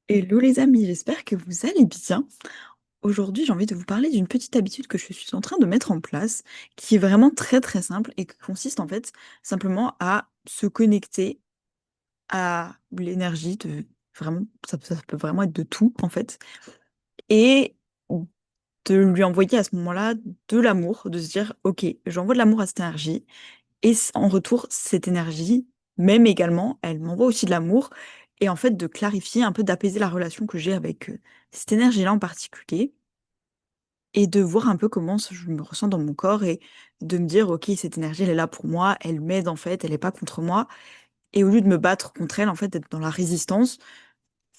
Hello les amis, j'espère que vous allez bien. Aujourd'hui, j'ai envie de vous parler d'une petite habitude que je suis en train de mettre en place, qui est vraiment très très simple et qui consiste en fait simplement à se connecter à l'énergie de vraiment, ça peut vraiment être de tout en fait, et de lui envoyer à ce moment-là de l'amour, de se dire, ok, j'envoie de l'amour à cette énergie, et en retour, cette énergie, même également, elle m'envoie aussi de l'amour, et en fait de clarifier un peu, d'apaiser la relation que j'ai avec cette énergie-là en particulier, et de voir un peu comment je me ressens dans mon corps, et de me dire, ok, cette énergie, elle est là pour moi, elle m'aide en fait, elle n'est pas contre moi, et au lieu de me battre contre elle, en fait, d'être dans la résistance,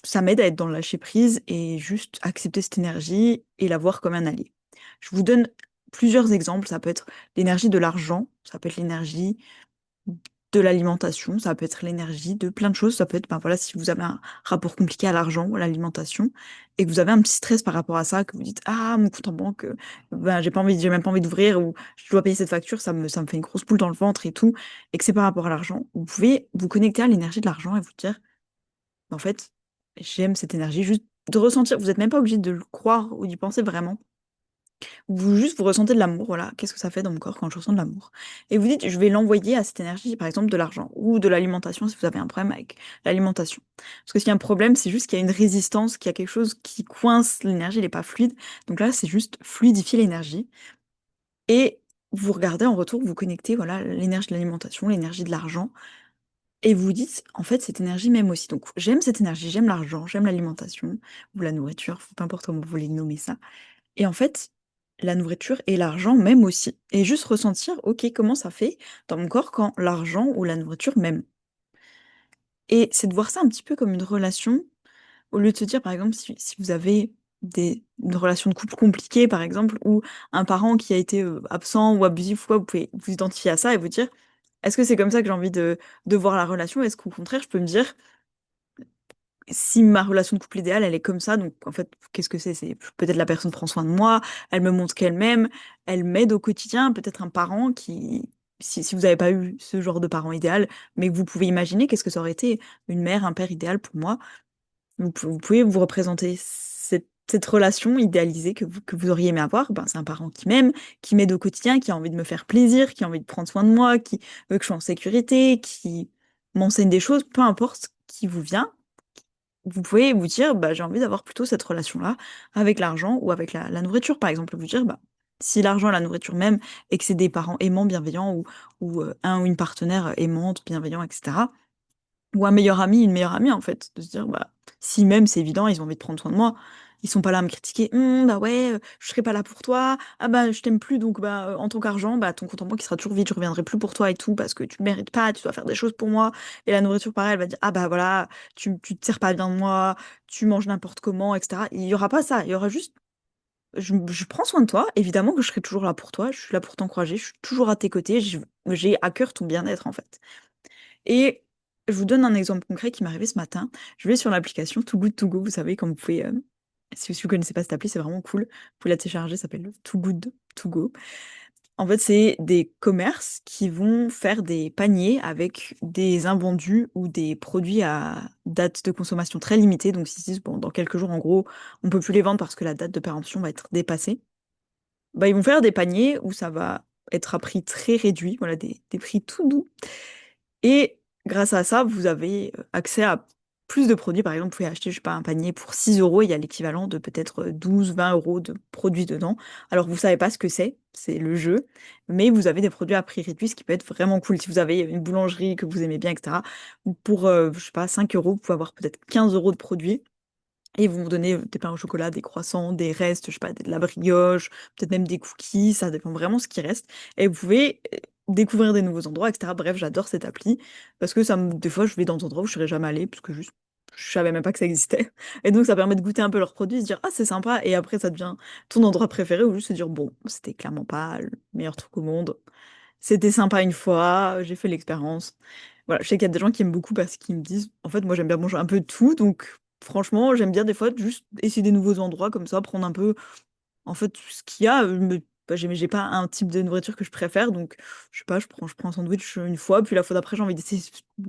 ça m'aide à être dans le lâcher prise et juste accepter cette énergie et la voir comme un allié. Je vous donne plusieurs exemples. Ça peut être l'énergie de l'argent, ça peut être l'énergie de l'alimentation, ça peut être l'énergie de plein de choses. Ça peut être, ben voilà, si vous avez un rapport compliqué à l'argent ou à l'alimentation et que vous avez un petit stress par rapport à ça, que vous dites, ah, mon compte en banque, ben, j'ai même pas envie d'ouvrir, ou je dois payer cette facture, ça me fait une grosse boule dans le ventre et tout, et que c'est par rapport à l'argent, vous pouvez vous connecter à l'énergie de l'argent et vous dire, en fait, j'aime cette énergie, juste de ressentir. Vous n'êtes même pas obligé de le croire ou d'y penser vraiment. Vous ressentez de l'amour, voilà. Qu'est-ce que ça fait dans mon corps quand je ressens de l'amour? Et vous dites, je vais l'envoyer à cette énergie, par exemple, de l'argent ou de l'alimentation si vous avez un problème avec l'alimentation. Parce que s'il y a un problème, c'est juste qu'il y a une résistance, qu'il y a quelque chose qui coince, l'énergie n'est pas fluide. Donc là, c'est juste fluidifier l'énergie. Et vous regardez en retour, vous connectez, voilà, l'énergie de l'alimentation, l'énergie de l'argent. Et vous dites, en fait, cette énergie m'aime aussi. Donc, j'aime cette énergie, j'aime l'argent, j'aime l'alimentation, ou la nourriture, peu importe comment vous voulez nommer ça. Et en fait, la nourriture et l'argent m'aiment aussi. Et juste ressentir, ok, comment ça fait dans mon corps quand l'argent ou la nourriture m'aiment. Et c'est de voir ça un petit peu comme une relation, au lieu de se dire, par exemple, si vous avez une relation de couple compliquée, par exemple, ou un parent qui a été absent ou abusif, ou quoi, vous pouvez vous identifier à ça et vous dire, est-ce que c'est comme ça que j'ai envie de voir la relation? Est-ce qu'au contraire, je peux me dire, si ma relation de couple idéale, elle est comme ça, donc en fait, qu'est-ce que c'est? C'est peut-être la personne prend soin de moi, elle me montre qu'elle m'aime, elle m'aide au quotidien, peut-être un parent qui, si vous n'avez pas eu ce genre de parent idéal, mais que vous pouvez imaginer qu'est-ce que ça aurait été une mère, un père idéal pour moi, vous pouvez vous représenter cette relation idéalisée que vous auriez aimé avoir. Ben, c'est un parent qui m'aide au quotidien, qui a envie de me faire plaisir, qui a envie de prendre soin de moi, qui veut que je sois en sécurité, qui m'enseigne des choses, peu importe ce qui vous vient. Vous pouvez vous dire, bah, j'ai envie d'avoir plutôt cette relation-là avec l'argent ou avec la nourriture, par exemple. Vous dire, bah, si l'argent et la nourriture même, et que c'est des parents aimants, bienveillants, ou un ou une partenaire aimante, bienveillant, etc. Ou un meilleur ami, une meilleure amie, en fait. De se dire, bah, si même, c'est évident, ils ont envie de prendre soin de moi. Ils sont pas là à me critiquer. Bah ouais, je serai pas là pour toi. Ah bah, je t'aime plus, donc bah, en tant qu'argent, bah, ton compte en banque, il sera toujours vide, je reviendrai plus pour toi et tout, parce que tu le mérites pas, tu dois faire des choses pour moi. Et la nourriture, pareil, elle va dire, ah bah voilà, tu te sers pas bien de moi, tu manges n'importe comment, etc. Il y aura pas ça. Il y aura juste, je prends soin de toi. Évidemment que je serai toujours là pour toi. Je suis là pour t'encourager. Je suis toujours à tes côtés. J'ai à cœur ton bien-être, en fait. Et je vous donne un exemple concret qui m'est arrivé ce matin. Je vais sur l'application Too Good To Go, vous savez, quand vous pouvez, si vous ne connaissez pas cette appli, c'est vraiment cool. Vous pouvez la télécharger, ça s'appelle Too Good To Go. En fait, c'est des commerces qui vont faire des paniers avec des invendus ou des produits à date de consommation très limitée. Donc, s'ils se disent, bon, dans quelques jours, en gros, on peut plus les vendre parce que la date de péremption va être dépassée. Bah, ils vont faire des paniers où ça va être à prix très réduit, voilà, des prix tout doux. Et grâce à ça, vous avez accès à plus de produits. Par exemple, vous pouvez acheter, je sais pas, un panier pour 6 euros, il y a l'équivalent de peut-être 12, 20 euros de produits dedans. Alors, vous savez pas ce que c'est le jeu, mais vous avez des produits à prix réduit, ce qui peut être vraiment cool. Si vous avez une boulangerie que vous aimez bien, etc., pour, je sais pas, 5 euros, vous pouvez avoir peut-être 15 euros de produits. Et ils vont vous donner des pains au chocolat, des croissants, des restes, je sais pas, de la brioche, peut-être même des cookies, ça dépend vraiment ce qui reste. Et vous pouvez découvrir des nouveaux endroits, etc. Bref, j'adore cette appli parce que des fois, je vais dans des endroits où je serais jamais allée parce que juste, je savais même pas que ça existait. Et donc, ça permet de goûter un peu leurs produits, se dire, ah, c'est sympa. Et après, ça devient ton endroit préféré ou juste se dire, bon, c'était clairement pas le meilleur truc au monde. C'était sympa une fois, j'ai fait l'expérience. Voilà, je sais qu'il y a des gens qui aiment beaucoup parce qu'ils me disent, en fait, moi j'aime bien manger un peu de tout, donc franchement, j'aime bien des fois juste essayer des nouveaux endroits comme ça, prendre un peu, en fait, ce qu'il y a. Bah, j'ai pas un type de nourriture que je préfère, donc je sais pas, je prends un sandwich une fois, puis la fois d'après, j'ai envie d'essayer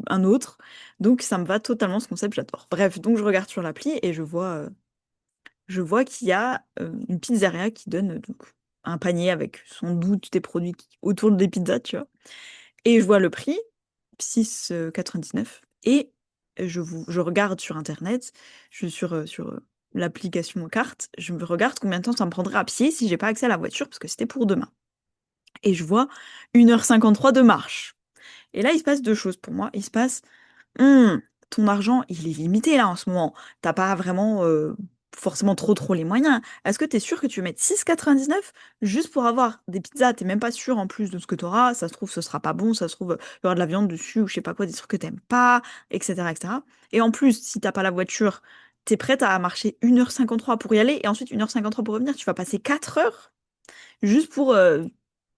un autre. Donc ça me va totalement ce concept, j'adore. Bref, donc je regarde sur l'appli et je vois qu'il y a une pizzeria qui donne donc un panier avec sans doute des produits autour des pizzas, tu vois. Et je vois le prix, 6,99. Et je regarde sur Internet, je suis sur l'application carte, je me regarde combien de temps ça me prendrait à pied si j'ai pas accès à la voiture, parce que c'était pour demain. Et je vois 1h53 de marche. Et là, il se passe deux choses pour moi. Il se passe, Hum, ton argent, il est limité là en ce moment. T'as pas vraiment forcément trop les moyens. Est-ce que t'es sûr que tu veux mettre 6,99 juste pour avoir des pizzas? T'es même pas sûr en plus de ce que t'auras. Ça se trouve, ce sera pas bon. Ça se trouve, il y aura de la viande dessus ou je sais pas quoi, des trucs que t'aimes pas, etc., etc. Et en plus, si t'as pas la voiture, t'es prête à marcher 1h53 pour y aller et ensuite 1h53 pour revenir. Tu vas passer 4 heures juste pour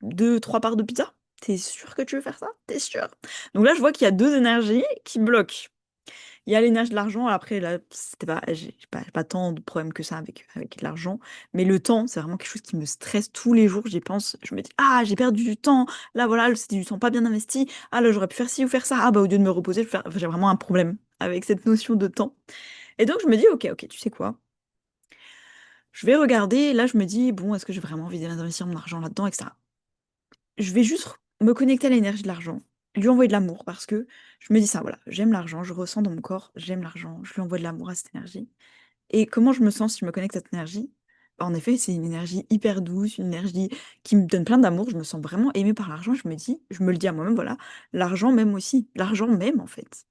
deux, trois parts de pizza. T'es sûr que tu veux faire ça? T'es sûr? Donc là, je vois qu'il y a deux énergies qui bloquent. Il y a l'énergie de l'argent, après, là, c'était pas, j'ai pas tant de problèmes que ça avec l'argent, mais le temps, c'est vraiment quelque chose qui me stresse tous les jours. J'y pense, je me dis, ah, j'ai perdu du temps, là, voilà, c'était du temps pas bien investi, ah, là, j'aurais pu faire ci ou faire ça, ah, bah, au lieu de me reposer, enfin, j'ai vraiment un problème avec cette notion de temps. Et donc, je me dis, ok, tu sais quoi? Je vais regarder, là, je me dis, bon, est-ce que j'ai vraiment envie d'investir mon argent là-dedans, etc. Je vais juste me connecter à l'énergie de l'argent, lui envoyer de l'amour parce que je me dis ça, voilà, j'aime l'argent, je ressens dans mon corps, j'aime l'argent, je lui envoie de l'amour à cette énergie. Et comment je me sens si je me connecte à cette énergie? Bah, en effet, c'est une énergie hyper douce, une énergie qui me donne plein d'amour. Je me sens vraiment aimée par l'argent. Je me dis, je me le dis à moi-même, voilà, l'argent m'aime aussi. L'argent m'aime en fait.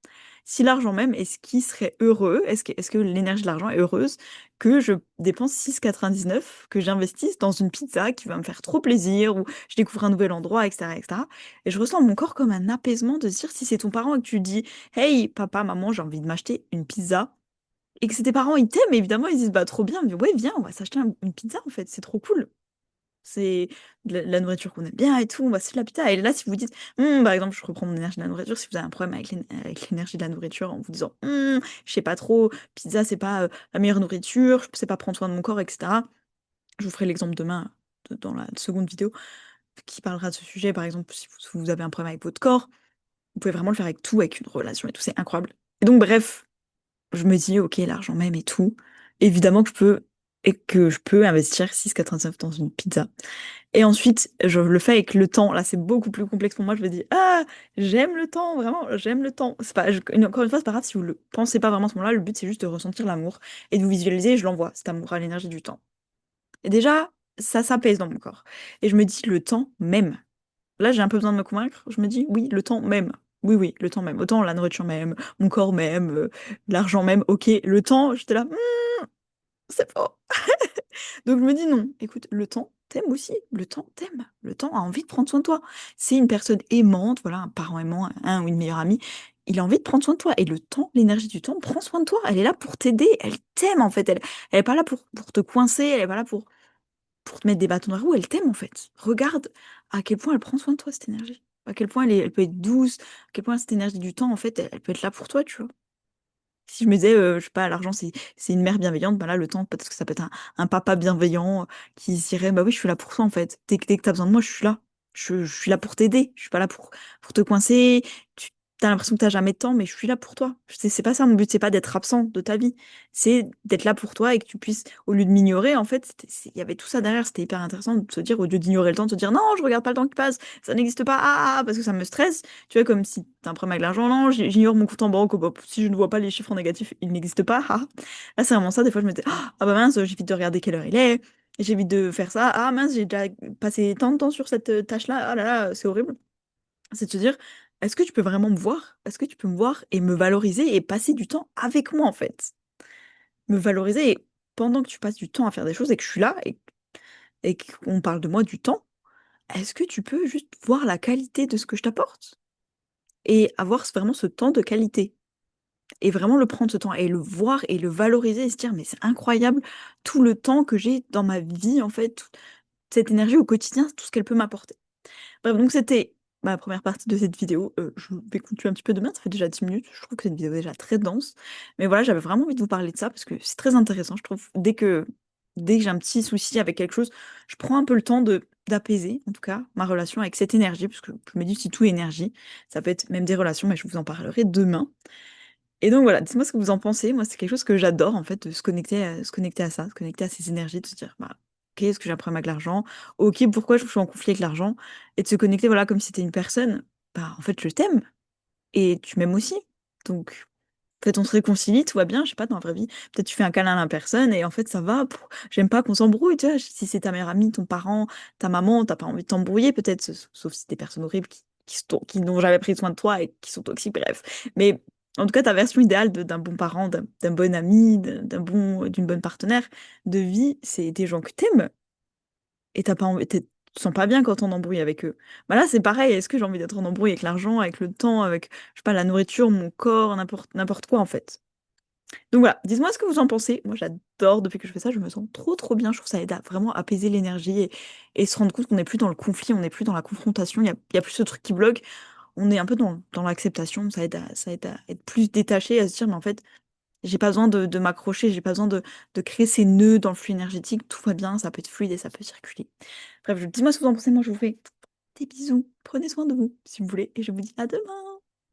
Si l'argent m'aime, est-ce qu'il serait heureux? Est-ce que l'énergie de l'argent est heureuse que je dépense 6,99, que j'investisse dans une pizza qui va me faire trop plaisir, ou je découvre un nouvel endroit, etc., etc. Et cetera. Et je ressens mon corps comme un apaisement de se dire, si c'est ton parent et que tu dis, hey, papa, maman, j'ai envie de m'acheter une pizza et que tes parents ils t'aiment, évidemment, ils disent bah trop bien, mais ouais, viens, on va s'acheter une pizza en fait, c'est trop cool. C'est de la nourriture qu'on aime bien et tout, on va s'acheter la pizza. Et là, si vous dites, par exemple, je reprends mon énergie de la nourriture, si vous avez un problème avec l'énergie de la nourriture en vous disant, je sais pas trop, pizza, c'est pas la meilleure nourriture, je sais pas prendre soin de mon corps, etc. Je vous ferai l'exemple demain dans la seconde vidéo qui parlera de ce sujet. Par exemple, si vous avez un problème avec votre corps, vous pouvez vraiment le faire avec tout, avec une relation et tout, c'est incroyable. Et donc, bref, je me dis, ok, l'argent même et tout. Évidemment que je peux investir 6,99 dans une pizza. Et ensuite, je le fais avec le temps. Là, c'est beaucoup plus complexe pour moi. Je me dis, ah, j'aime le temps, vraiment, j'aime le temps. C'est pas, encore une fois, c'est pas grave si vous le pensez pas vraiment à ce moment-là. Le but, c'est juste de ressentir l'amour et de vous visualiser. Et je l'envoie, cet amour à l'énergie du temps. Et déjà, ça s'apaise dans mon corps. Et je me dis, le temps même. Là, j'ai un peu besoin de me convaincre. Je me dis, oui, le temps même. Oui, oui, le temps même. Autant la nourriture même, mon corps même, l'argent même. Ok, le temps, j'étais là, c'est faux. Donc je me dis non, écoute, le temps t'aime aussi, le temps t'aime, le temps a envie de prendre soin de toi. C'est une personne aimante, voilà, un parent aimant, un ou une meilleure amie, il a envie de prendre soin de toi. Et le temps, l'énergie du temps, prend soin de toi. Elle est là pour t'aider, elle t'aime en fait. Elle est pas là pour te coincer, elle est pas là pour te mettre des bâtons dans la roue, elle t'aime en fait. Regarde à quel point elle prend soin de toi, cette énergie. À quel point elle peut être douce, à quel point cette énergie du temps, en fait, elle peut être là pour toi, tu vois. Si je me disais, je sais pas, l'argent, c'est une mère bienveillante, bah là, le temps, peut-être que ça peut être un papa bienveillant qui se dirait, bah oui, je suis là pour toi, en fait. Dès que t'as besoin de moi, je suis là. Je suis là pour t'aider. Je suis pas là pour te coincer. Tu as l'impression que t'as jamais de temps, mais je suis là pour toi. C'est pas ça, mon but, c'est pas d'être absent de ta vie. C'est d'être là pour toi et que tu puisses, au lieu de m'ignorer, en fait, il y avait tout ça derrière. C'était hyper intéressant de se dire, au lieu d'ignorer le temps, de se dire, non, je regarde pas le temps qui passe, ça n'existe pas, parce que ça me stresse. Tu vois, comme si t'as un problème avec l'argent, non, j'ignore mon compte en banque, oh, bah, si je ne vois pas les chiffres négatifs, ils n'existent pas. Là, c'est vraiment ça. Des fois, je me dis, ah bah mince, j'évite de regarder quelle heure il est, j'évite de faire ça. Ah mince, j'ai déjà passé tant de temps sur cette tâche-là. Ah là là, c'est horrible. C'est de se dire, est-ce que tu peux vraiment me voir? Est-ce que tu peux me voir et me valoriser et passer du temps avec moi, en fait? Me valoriser et pendant que tu passes du temps à faire des choses et que je suis là et qu'on parle de moi du temps, est-ce que tu peux juste voir la qualité de ce que je t'apporte? Et avoir vraiment ce temps de qualité. Et vraiment le prendre ce temps et le voir et le valoriser et se dire: «Mais c'est incroyable tout le temps que j'ai dans ma vie, en fait, toute cette énergie au quotidien, tout ce qu'elle peut m'apporter». Bref, donc c'était ma première partie de cette vidéo. Je vais continuer un petit peu demain, ça fait déjà 10 minutes. Je trouve que cette vidéo est déjà très dense. Mais voilà, j'avais vraiment envie de vous parler de ça parce que c'est très intéressant, je trouve. Dès que j'ai un petit souci avec quelque chose, je prends un peu le temps d'apaiser, en tout cas, ma relation avec cette énergie, parce que je me dis si tout est énergie, ça peut être même des relations, mais je vous en parlerai demain. Et donc voilà, dites-moi ce que vous en pensez. Moi, c'est quelque chose que j'adore, en fait, de se connecter à ça, se connecter à ces énergies, de se dire, bah, ok, est-ce que j'ai un problème avec l'argent? Ok, pourquoi je suis en conflit avec l'argent? Et de se connecter, voilà, comme si c'était une personne. Bah, en fait, je t'aime et tu m'aimes aussi. Donc, en fait, on se réconcilie, tout va bien, je sais pas, dans la vraie vie. Peut-être tu fais un câlin à la personne et en fait, ça va. J'aime pas qu'on s'embrouille, tu vois. Si c'est ta meilleure amie, ton parent, ta maman, t'as pas envie de t'embrouiller, peut-être, sauf si c'est des personnes horribles qui n'ont jamais pris soin de toi et qui sont toxiques, bref. Mais en tout cas, ta version idéale d'un bon parent, d'un bon ami, d'une bonne partenaire de vie, c'est des gens que t'aimes et t'as pas envie, tu te sens pas bien quand on embrouille avec eux. Bah là, c'est pareil. Est-ce que j'ai envie d'être en embrouille avec l'argent, avec le temps, avec, je sais pas, la nourriture, mon corps, n'importe quoi, en fait. Donc voilà, dites-moi ce que vous en pensez. Moi, j'adore, depuis que je fais ça, je me sens trop bien. Je trouve que ça aide à vraiment apaiser l'énergie et se rendre compte qu'on n'est plus dans le conflit, on n'est plus dans la confrontation, il y a plus ce truc qui bloque. On est un peu dans l'acceptation, ça aide à être plus détaché, à se dire, mais en fait, j'ai pas besoin de m'accrocher, j'ai pas besoin de créer ces nœuds dans le flux énergétique, tout va bien, ça peut être fluide et ça peut circuler. Bref, dites-moi ce que vous en pensez, moi je vous fais des bisous, prenez soin de vous si vous voulez, et je vous dis à demain.